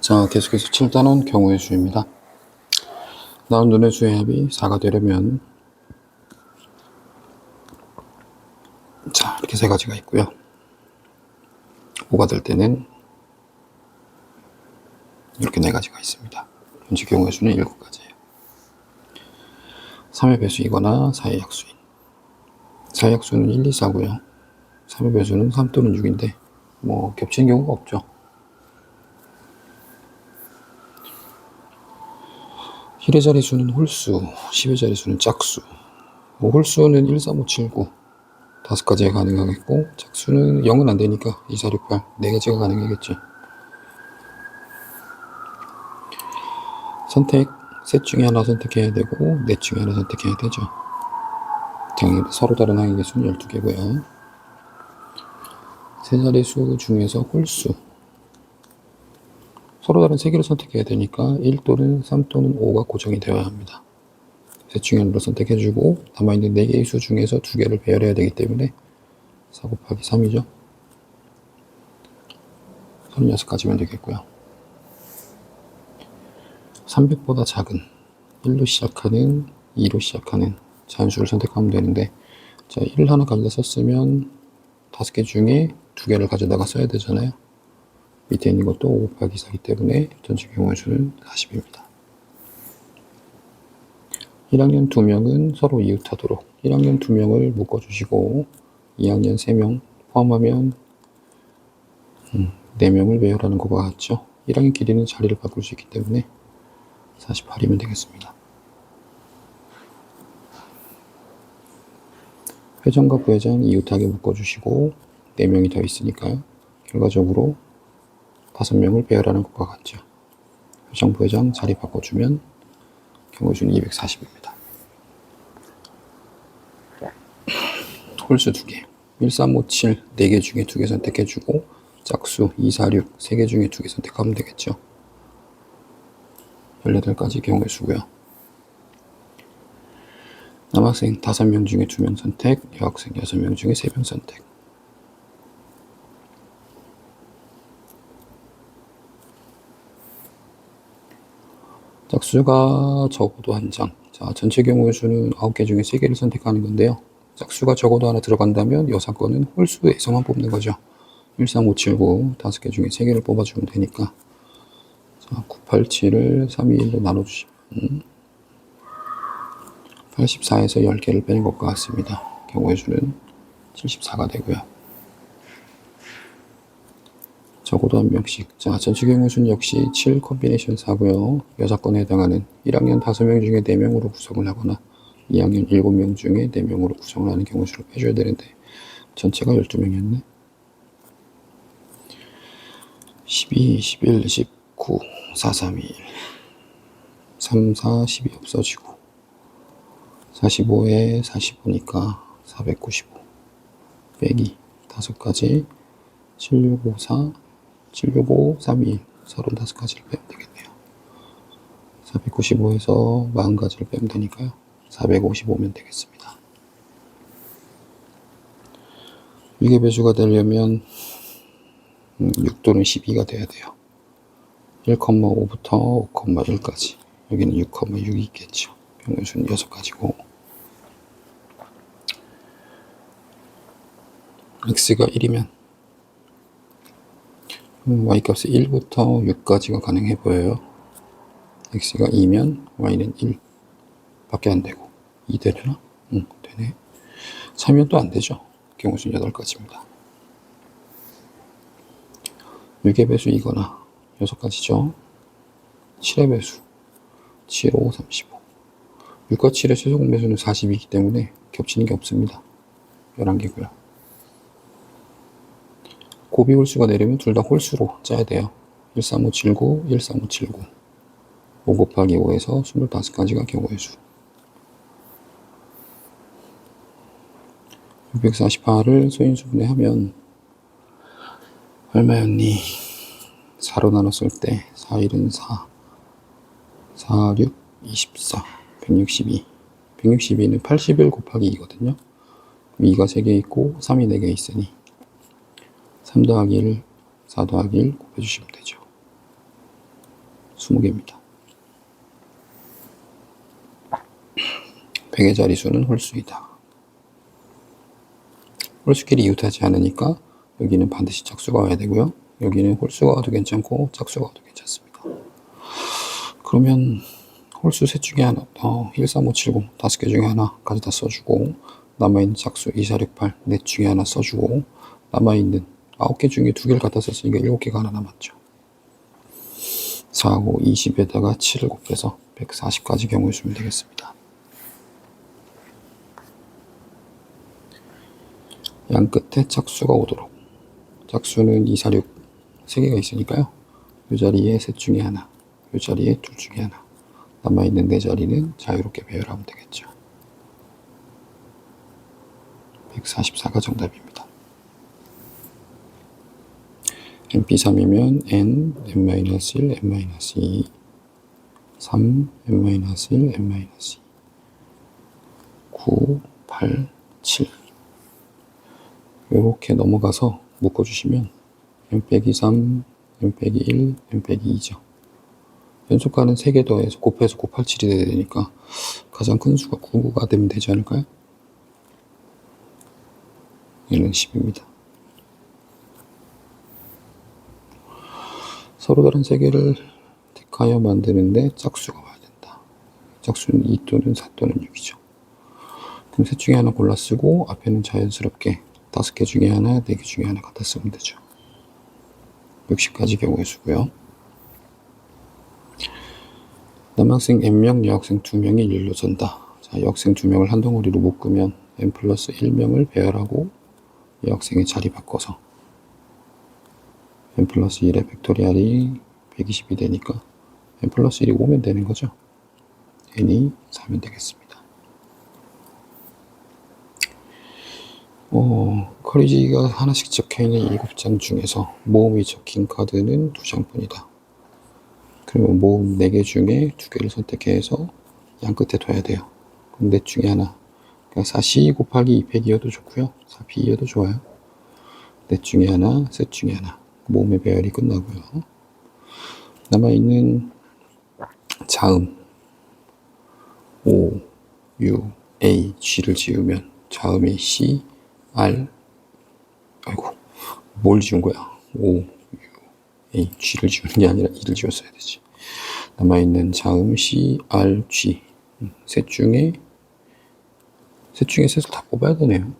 자, 계속해서 7단원 경우의 수입니다. 나온 눈의 수의 합이 4가 되려면 자, 이렇게 세 가지가 있고요. 5가 될 때는 이렇게 네 가지가 있습니다. 현재 경우의 수는 7가지예요. 3의 배수이거나 4의 약수인. 4의 약수는 1, 2, 4고요. 3의 배수는 3 또는 6인데 뭐 겹치는 경우가 없죠. 1의 자리수는 홀수, 10의 자리수는 짝수. 뭐 홀수는 1, 3, 5, 7, 9 5가지가 가능하겠고, 짝수는 0은 안 되니까 2, 4, 6, 8 4가지가 가능하겠지. 선택, 셋 중에 하나 선택해야 되고 넷 중에 하나 선택해야 되죠. 당연히 서로 다른 항의 개수는 12개고요. 세 자리수 중에서 홀수, 서로 다른 3개를 선택해야 되니까 1 또는 3 또는 5가 고정이 되어야 합니다. 셋 중에 하나를 선택해주고 남아있는 4개의 수 중에서 2개를 배열해야 되기 때문에 4 곱하기 3이죠. 36가지면 되겠고요. 300보다 작은 1로 시작하는 2로 시작하는 자연수를 선택하면 되는데, 자, 1을 하나 가져다 썼으면 5개 중에 2개를 가져다가 써야 되잖아요. 밑에 있는 것도 5 곱하기 4이기 때문에 전체 경우의 수는 40입니다. 1학년 2명은 서로 이웃하도록 1학년 2명을 묶어주시고 2학년 3명 포함하면 4명을 배열하는 것과 같죠. 1학년 길이는 자리를 바꿀 수 있기 때문에 48이면 되겠습니다. 회장과 부회장 이웃하게 묶어주시고 4명이 더 있으니까요. 결과적으로 5명을 배열하는 것과 같죠. 회장, 부회장 자리 바꿔주면 경우의 수는 240입니다. 홀수 2개, 1, 3, 5, 7 4개 중에 2개 선택해주고 짝수 2, 4, 6 3개 중에 2개 선택하면 되겠죠. 18가지 경우의 수고요. 남학생 5명 중에 2명 선택, 여학생 6명 중에 3명 선택. 짝수가 적어도 1장. 자, 전체 경우의 수는 9개 중에 3개를 선택하는 건데요. 짝수가 적어도 하나 들어간다면 여사건은 홀수에서만 뽑는 거죠. 1, 3, 5, 7, 9 5개 중에 3개를 뽑아주면 되니까, 자, 9, 8, 7을 3, 2, 1로 나눠주시면 84에서 10개를 빼는 것과 같습니다. 경우의 수는 74가 되고요. 적어도 1명씩. 자, 전체 경우의 수는 역시 7 컴비네이션 4고요. 여사건에 해당하는 1학년 5명 중에 4명으로 구성을 하거나 2학년 7명 중에 4명으로 구성을 하는 경우 수를 빼줘야 되는데 전체가 12명이었네. 12, 21, 19, 4, 3, 2, 1 3, 4, 12 없어지고 45에 45니까 495 빼기 5가지 7, 6, 5, 4 7, 6, 5, 3, 2, 1 35가지를 빼면 되겠네요. 495에서 40가지를 빼면 되니까요. 455면 되겠습니다. 이게 배수가 되려면 6 또는 12가 돼야 돼요. 1,5부터 5,1까지. 여기는 6,6이 있겠죠. 경우의 수는 6가지고 x가 1이면 y값이 1부터 6까지가 가능해 보여요. x가 2면 y는 1 밖에 안 되고 2 되려나? 되네. 3이면 또 안 되죠. 경우 수는 8가지입니다. 6의 배수이거나 6가지죠. 7의 배수 7, 5, 35 6과 7의 최소 공배수는 40이기 때문에 겹치는 게 없습니다. 11개고요. 고비 홀수가 내려면 둘 다 홀수로 짜야 돼요. 1, 3, 5, 7, 9, 1, 3, 5, 7, 9 5 곱하기 5에서 25가지가 경우의 수. 648을 소인수분해 하면 얼마였니? 4로 나눴을 때 4, 1은 4 4, 6, 24 162 162는 81 곱하기 2거든요. 2가 3개 있고 3이 4개 있으니 3 더하기 1, 4 더하기 1 곱해주시면 되죠. 20개입니다. 100의 자리수는 홀수이다. 홀수끼리 이웃하지 않으니까 여기는 반드시 짝수가 와야 되고요. 여기는 홀수가 와도 괜찮고 짝수가 와도 괜찮습니다. 그러면 홀수 셋 중에 하나, 1, 3, 5, 7, 0 5개 중에 하나 가져다 써주고, 남아있는 짝수 2, 4, 6, 8 넷 중에 하나 써주고, 남아있는 9개 중에 2개를 갖다 썼으니까 7개가 하나 남았죠. 4, 5, 20에다가 7을 곱해서 140까지 경우의 수면 되겠습니다. 양 끝에 짝수가 오도록, 짝수는 2, 4, 6 3개가 있으니까요. 이 자리에 셋 중에 하나, 이 자리에 둘 중에 하나, 남아있는 네 자리는 자유롭게 배열하면 되겠죠. 144가 정답입니다. np3이면 n, n-1, n-2, 3, n-1, n-2, 9, 8, 7 이렇게 넘어가서 묶어주시면 n-3, n-1, n-2죠. 연속가는 3개 더해서 곱해서 987이 돼야 되니까 가장 큰 수가 9가 되면 되지 않을까요? 얘는 10입니다. 서로 다른 3개를 택하여 만드는데 짝수가 와야 된다. 짝수는 2 또는 4 또는 6이죠. 그럼 셋 중에 하나 골라 쓰고 앞에는 자연스럽게 5개 중에 하나, 4개 중에 하나 갖다 쓰면 되죠. 60까지 경우의 수고요. 남학생 N명, 여학생 2명이 일로 선다. 자, 여학생 2명을 한 덩어리로 묶으면 N 플러스 1명을 배열하고 여학생의 자리 바꿔서 N 플러스 1의 팩토리알이 120이 되니까 N 플러스 1이 5면 되는 거죠. N이 4면 되겠습니다. 커리지가 하나씩 적혀있는 7장 중에서 모음이 적힌 카드는 2장뿐이다. 그러면 모음 4개 중에 2개를 선택해서 양 끝에 둬야 돼요. 그럼 넷 중에 하나. 그러니까 4C 곱하기 2팩이어도 좋고요. 4P이어도 좋아요. 넷 중에 하나, 셋 중에 하나. 모음의 배열이 끝나고요. 남아있는 자음 O, U, A, G를 지우면 자음이 C, R, 아이고 뭘 지운 거야? O, U, A, G를 지우는 게 아니라 E를 지웠어야 되지. 남아있는 자음 C, R, G 셋 중에 셋을 다 뽑아야 되네요.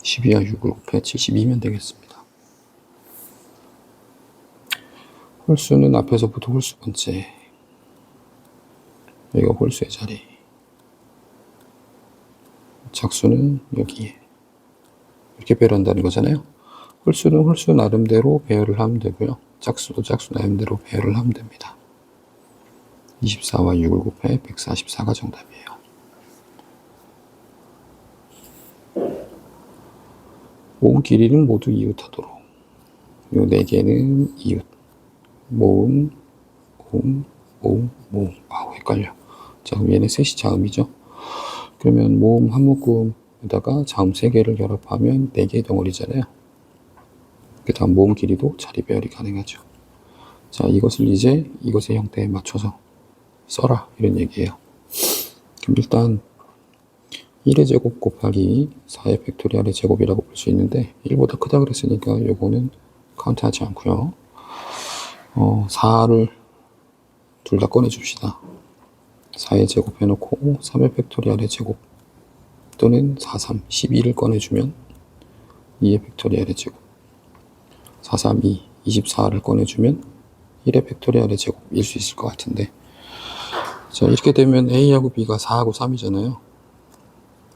12와 6을 곱해 72면 되겠습니다. 홀수는 앞에서부터 홀수 번째, 여기가 홀수의 자리, 작수는 여기에 이렇게 배열한다는 거잖아요. 홀수는 홀수 나름대로 배열을 하면 되고요. 짝수도 짝수 나름대로 배열을 하면 됩니다. 24와 6을 곱해 144가 정답이에요. 모음 길이는 모두 이웃하도록. 요 4개는 이웃. 모음, 모음, 모음, 모음. 아우, 헷갈려. 자, 그럼 얘는 셋이 자음이죠. 그러면 모음 한 묶음에다가 자음 3개를 결합하면 4개의 덩어리잖아요. 그 다음 모음 길이도 자리 배열이 가능하죠. 자, 이것을 이제 이것의 형태에 맞춰서 써라, 이런 얘기예요. 그럼 일단 1의 제곱 곱하기 4의 팩토리알의 제곱이라고 볼 수 있는데 1보다 크다 그랬으니까 요거는 카운트하지 않고요. 4를 둘 다 꺼내줍시다. 4의 제곱 해놓고 3의 팩토리알의 제곱 또는 4, 3, 12를 꺼내주면 2의 팩토리알의 제곱 4, 3, 2, 24를 꺼내주면 1의 팩토리알의 제곱일 수 있을 것 같은데, 자, 이렇게 되면 A하고 B가 4하고 3이잖아요.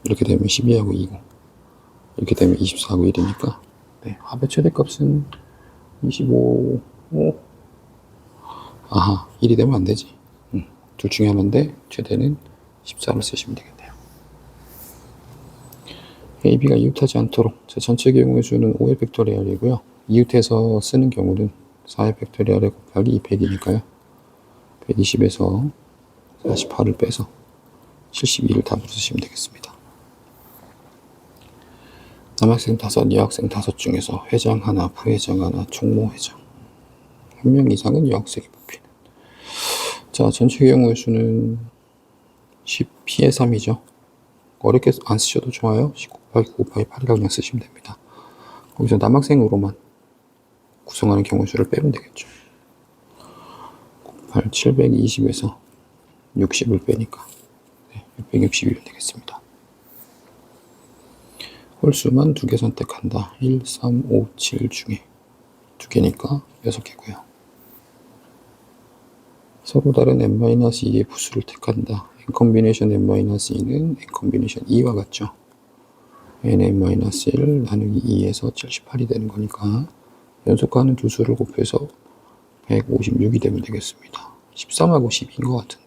이렇게 되면 12하고 2고, 이렇게 되면 24하고 1이니까, 네, 합의 최대값은 25, 아하, 1이 되면 안 되지. 둘 중에 하나인데, 최대는 14를 쓰시면 되겠네요. A, B가 이웃하지 않도록, 자, 전체 경우의 수는 5의 팩토리알이고요. 이웃해서 쓰는 경우는 4의 팩토리알에 곱하기 100이니까요. 120에서 48을 빼서 72를 답으로 쓰시면 되겠습니다. 남학생 5, 여학생 5 중에서 회장 하나, 부회장 하나, 총무회장. 한 명 이상은 여학생이 뽑히는. 자, 전체 경우의 수는 10p의 3이죠. 어렵게 안 쓰셔도 좋아요. 10 곱하기 9 곱하기 8이라고 그냥 쓰시면 됩니다. 거기서 남학생으로만 구성하는 경우의 수를 빼면 되겠죠. 8, 720에서 60을 빼니까 660이면 되겠습니다. 홀수만 2개 선택한다. 1, 3, 5, 7 중에 2개니까 6개고요. 서로 다른 n-2의 부수를 택한다. n 컨비네이션 n-2는 n 컨비네이션 2와 같죠. n-1 나누기 2에서 78이 되는 거니까 연속하는 두 수를 곱해서 156이 되면 되겠습니다. 13하고 12인 것 같은데.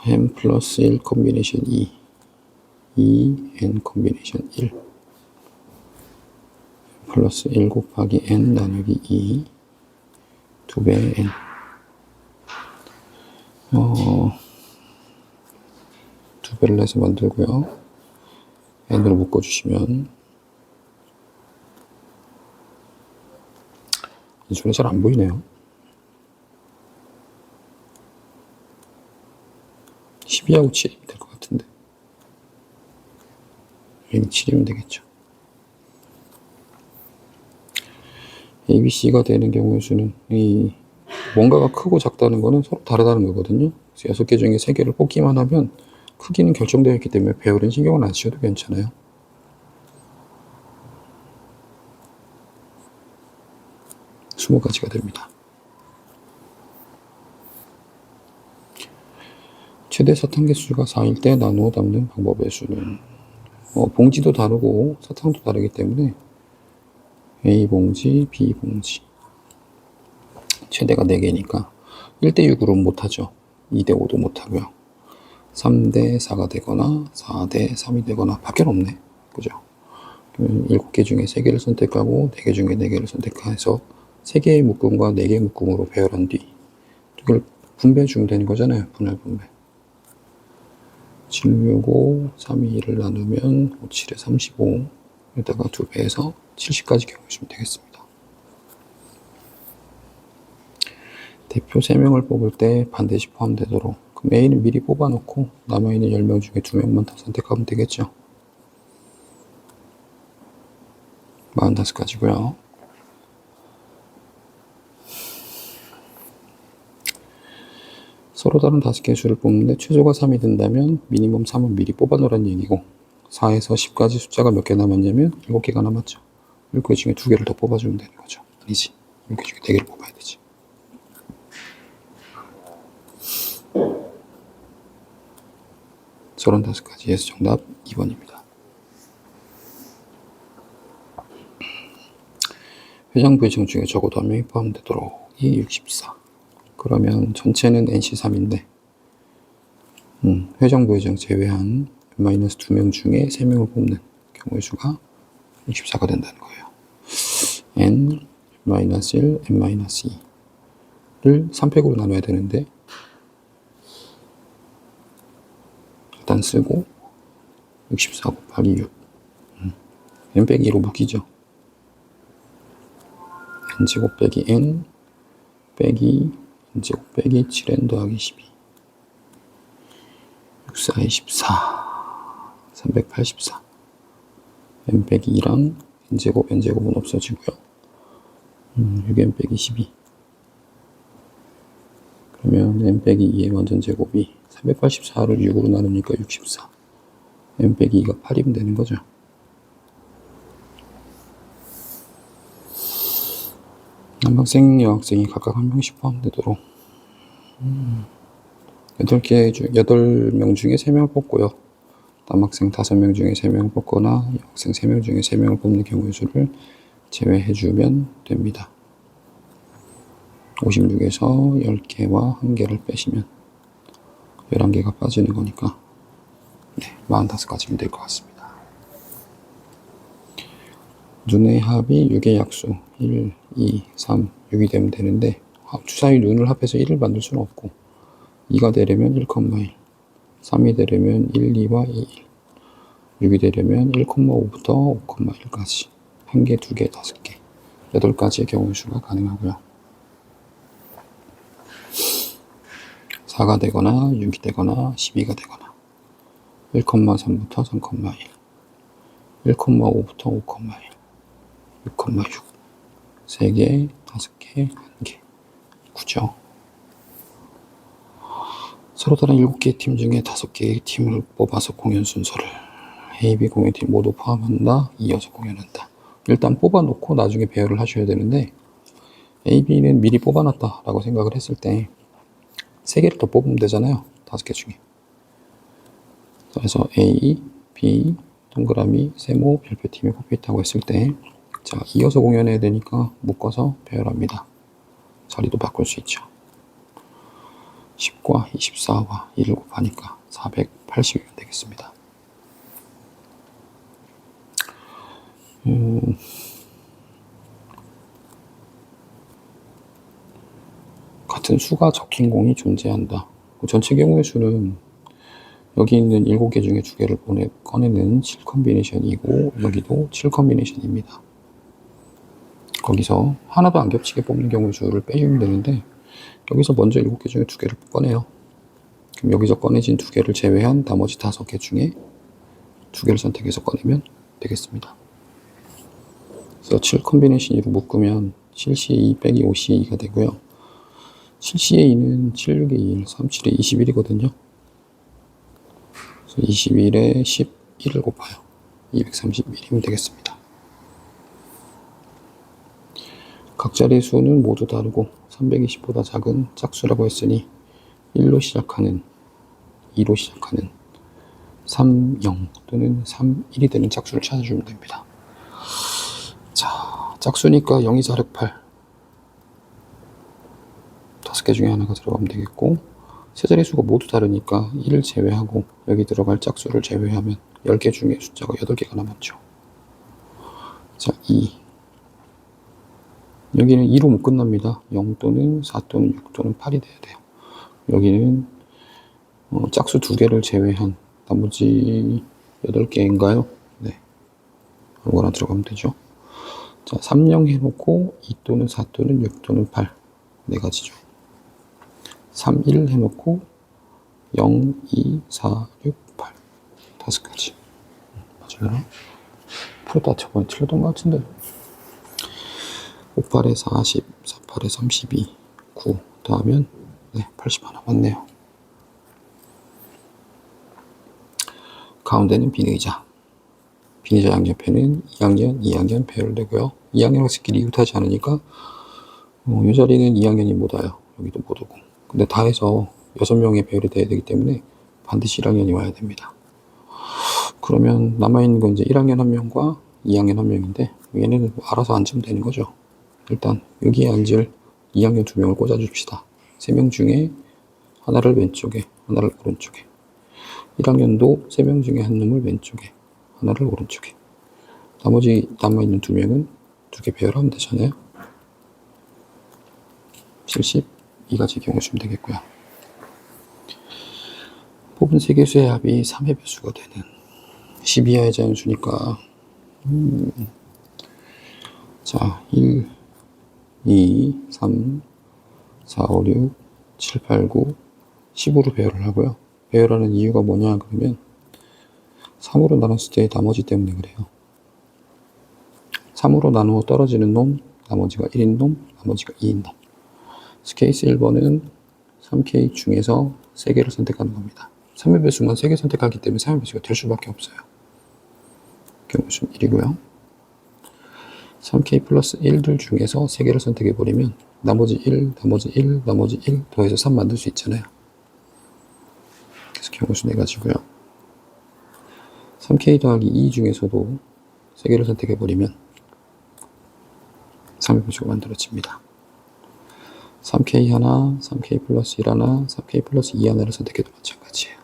n 플러스 1 컨비네이션 2, n 컨비네이션 1 플러스 1 곱하기 n 나누기 2 2배의 n. 두 배를 내서 만들고요. n으로 묶어주시면 이 줄에 잘 안 보이네요. 12하고 7이면 될 것 같은데. 여기 7이면 되겠죠. A, B, C가 되는 경우의 수는 이 뭔가가 크고 작다는 거는 서로 다르다는 거거든요. 그래서 6개 중에 3개를 뽑기만 하면 크기는 결정되어 있기 때문에 배열은 신경을 안 쓰셔도 괜찮아요. 스무 가지가 됩니다. 최대 사탕 개수가 4일 때 나누어 담는 방법의 수는 봉지도 다르고 사탕도 다르기 때문에 A봉지, B봉지 최대가 4개니까 1대6으로 못하죠. 2대5도 못하고요. 3대4가 되거나 4대3이 되거나 밖에 없네. 그죠? 7개 중에 3개를 선택하고 4개 중에 4개를 선택해서 3개의 묶음과 4개의 묶음으로 배열한 뒤 이걸 분배해 주면 되는 거잖아요. 분할 분배. 765, 321을 나누면 57에 35 여기다가 2배해서 70까지 경우해주면 되겠습니다. 대표 3명을 뽑을 때 반드시 포함되도록 그럼 A는 미리 뽑아놓고 남아있는 10명 중에 2명만 더 선택하면 되겠죠. 45가지고요. 서로 다른 5개의 수를 뽑는데 최소가 3이 된다면 미니멈 3은 미리 뽑아놓으란 얘기고 4에서 10까지 숫자가 몇 개 남았냐면 7개가 남았죠. 7개 중에 2개를 더 뽑아주면 되는 거죠. 아니지. 7개 중에 4개를 뽑아야 되지. 35가지에서 정답 2번입니다. 회장 부회장 중에 적어도 한 명이 포함되도록 이 64. 그러면 전체는 NC3인데 회장 부회장 제외한 -2명 중에 3명을 뽑는 경우의 수가 64가 된다는 거예요. n, n-1, n-2를 3팩으로 나눠야 되는데 일단 쓰고 64 곱하기 6 n 빼기 2로 묶이죠. n제곱 빼기 n 빼기 n제곱 빼기 7n 더하기 12 64에 14 384 n 빼기 2랑 n제곱 n제곱은 없어지고요. 6n 빼기 12 그러면 n 빼기 2의 완전 제곱이 384를 6으로 나누니까 64 n 빼기 2가 8이면 되는 거죠. 남학생, 여학생이 각각 한 명씩 포함되도록 8명 중에 3명을 뽑고요. 남학생 5명 중에 3명을 뽑거나 여학생 3명 중에 3명을 뽑는 경우의 수를 제외해주면 됩니다. 56에서 10개와 1개를 빼시면 11개가 빠지는 거니까 45가지면 될 것 같습니다. 눈의 합이 6의 약수 1, 2, 3, 6이 되면 되는데 주사위 눈을 합해서 1을 만들 수는 없고 2가 되려면 1,1 3이 되려면 1, 2와 2, 1 6이 되려면 1,5부터 5,1까지 1개, 2개, 5개, 8가지의 경우의 수가 가능하고요. 4가 되거나 6이 되거나 12가 되거나 1,3부터 3,1, 1,5부터 5,1, 6,6, 3개, 5개, 1개, 9죠. 서로 다른 7개의 팀 중에 5개의 팀을 뽑아서 공연 순서를 A, B 공연팀 모두 포함한다. 이어서 공연한다. 일단 뽑아놓고 나중에 배열을 하셔야 되는데 A, B는 미리 뽑아놨다 라고 생각을 했을 때 3개를 더 뽑으면 되잖아요. 5개 중에. 그래서 A, B, 동그라미, 세모, 별표팀이 뽑혀있다고 했을 때 자, 이어서 공연해야 되니까 묶어서 배열합니다. 자리도 바꿀 수 있죠. 10과 24와 1을 곱하니까 480이면 되겠습니다. 같은 수가 적힌 공이 존재한다. 전체 경우의 수는 여기 있는 7개 중에 2개를 꺼내는 7컨비네이션이고 여기도 7컨비네이션입니다. 거기서 하나도 안 겹치게 뽑는 경우의 수를 빼주면 되는데 여기서 먼저 7개 중에 2개를 꺼내요. 그럼 여기서 꺼내진 2개를 제외한 나머지 5개 중에 2개를 선택해서 꺼내면 되겠습니다. 그래서 7컨비네이션 2로 묶으면 7C2 빼기 5C2가 되고요. 7C의 2는 7, 6의 2, 3, 7의 21이거든요. 그래서 21에 11을 곱하여 231이면 되겠습니다. 각 자리의 수는 모두 다르고 320보다 작은 짝수라고 했으니 1로 시작하는, 2로 시작하는 3, 0 또는 3, 1이 되는 짝수를 찾아주면 됩니다. 자, 짝수니까 0, 2, 4, 6, 8 5개 중에 하나가 들어가면 되겠고 세 자리 수가 모두 다르니까 1을 제외하고 여기 들어갈 짝수를 제외하면 10개 중에 숫자가 8개가 남았죠. 자, 2 여기는 2로 못 끝납니다. 0 또는 4 또는 6 또는 8이 돼야 돼요. 여기는 짝수 2개를 제외한 나머지 8개인가요? 네, 아무거나 들어가면 되죠. 자, 3, 0 해놓고 2 또는 4 또는 6 또는 8 4가지죠. 3, 1 해놓고 0, 2, 4, 6, 8 5가지. 맞아요. 풀었다 저번에 틀렸던 것 같은데 5, 8에 40, 4, 8에 32, 9 더하면 네, 80 하나 맞네요. 가운데는 빈의자. 빈의자 양옆에는 2학년, 2학년 배열되고요. 2학년 학생끼리 이웃하지 않으니까 이 자리는 2학년이 못 와요. 여기도 못 오고. 근데 다 해서 6명의 배열이 돼야 되기 때문에 반드시 1학년이 와야 됩니다. 그러면 남아있는 건 이제 1학년 1명과 2학년 1명인데 얘네는 알아서 앉으면 되는 거죠. 일단 여기에 앉을 2학년 2명을 꽂아줍시다. 3명 중에 하나를 왼쪽에, 하나를 오른쪽에. 1학년도 3명 중에 한 놈을 왼쪽에, 하나를 오른쪽에. 나머지 남아있는 2명은 2개 배열하면 되잖아요. 72가지 경우 수면 되겠고요. 뽑은 3개 수의 합이 3의 배수가 되는 12하의 자연수니까 자, 1, 2, 3, 4, 5, 6, 7, 8, 9, 10으로 배열을 하고요. 배열하는 이유가 뭐냐 그러면 3으로 나눴을 때 나머지 때문에 그래요. 3으로 나누어 떨어지는 놈, 나머지가 1인 놈, 나머지가 2인 놈. 케이스 1번은 3K 중에서 3개를 선택하는 겁니다. 3의 배수만 3개 선택하기 때문에 3의 배수가 될 수밖에 없어요. 경우수 1이고요. 3K 플러스 1들 중에서 3개를 선택해버리면 나머지 1, 나머지 1, 나머지 1 더해서 3 만들 수 있잖아요. 그래서 경우수 4가지고요. 3K 더하기 2 중에서도 3개를 선택해버리면 3의 배수가 만들어집니다. 3K 하나, 3K 플러스 1 하나, 3K 플러스 2 하나를 선택해도 마찬가지예요.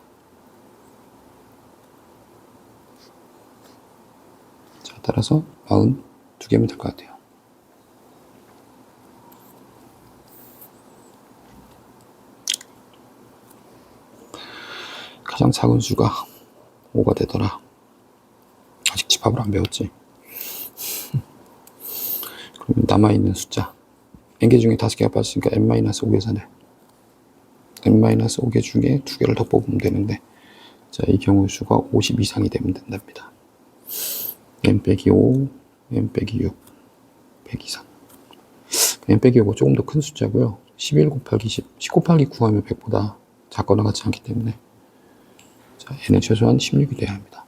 자, 따라서 42개면 될 것 같아요. 가장 작은 수가 5가 되더라. 아직 집합을 안 배웠지. 그러면 남아있는 숫자 n개 중에 5개가 빠졌으니까 n-5 계산해. n-5개 중에 2개를 더 뽑으면 되는데, 자, 이 경우 수가 50 이상이 되면 된답니다. n-5, n-6, 100 이상. n-5가 조금 더 큰 숫자고요. 11 곱하기 10, 10 곱하기 9 하면 100보다 작거나 같지 않기 때문에, 자, n은 최소한 16이 돼야 합니다.